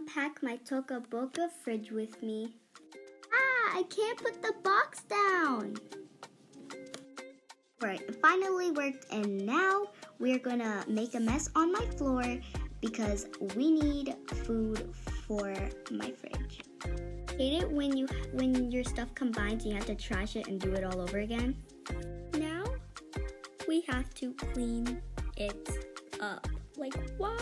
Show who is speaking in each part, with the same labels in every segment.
Speaker 1: unpack my Toca Boca fridge with me. I can't put the box down. Right, it finally worked, and now we're gonna make a mess on my floor because we need food for my fridge. Hate it when your stuff combines and you have to trash it and do it all over again. Now we have to clean it up. Like, why?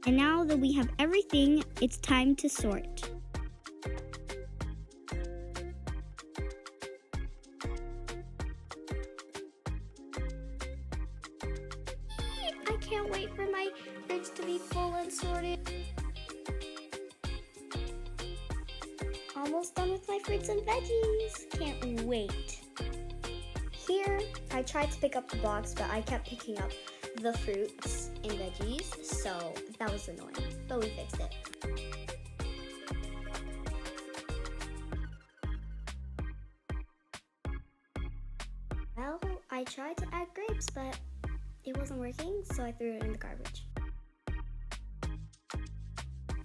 Speaker 1: And now that we have everything, it's time to sort. I can't wait for my fridge to be full and sorted. Almost done with my fruits and veggies. Can't wait. Here, I tried to pick up the box, but I kept picking up the fruits and veggies, so that was annoying, but we fixed it. Well, I tried to add grapes, but it wasn't working, so I threw it in the garbage.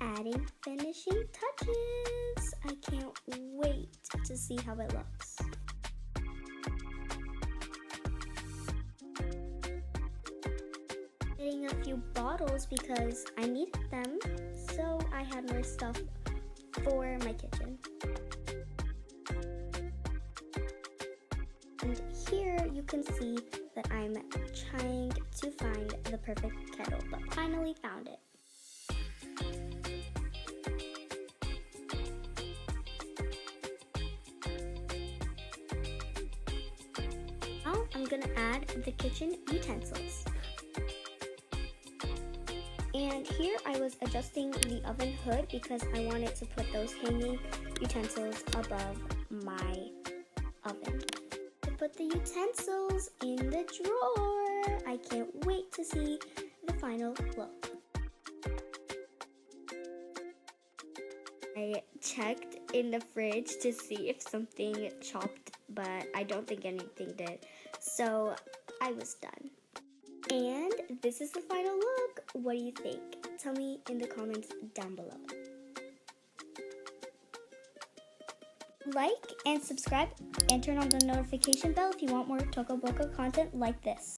Speaker 1: Adding finishing touches. I can't wait to see how it looks. Getting a few bottles because I needed them, so I had more stuff for my kitchen. And here you can see that I'm trying to find the perfect kettle, but finally found it. Now I'm gonna add the kitchen utensils. And here I was adjusting the oven hood because I wanted to put those hanging utensils above my oven. To put the utensils in the drawer. I can't wait to see the final look. I checked in the fridge to see if something chopped, but I don't think anything did. So I was done. And this is the final look. What do you think? Tell me in the comments down below. Like and subscribe and turn on the notification bell if you want more Toca Boca content like this.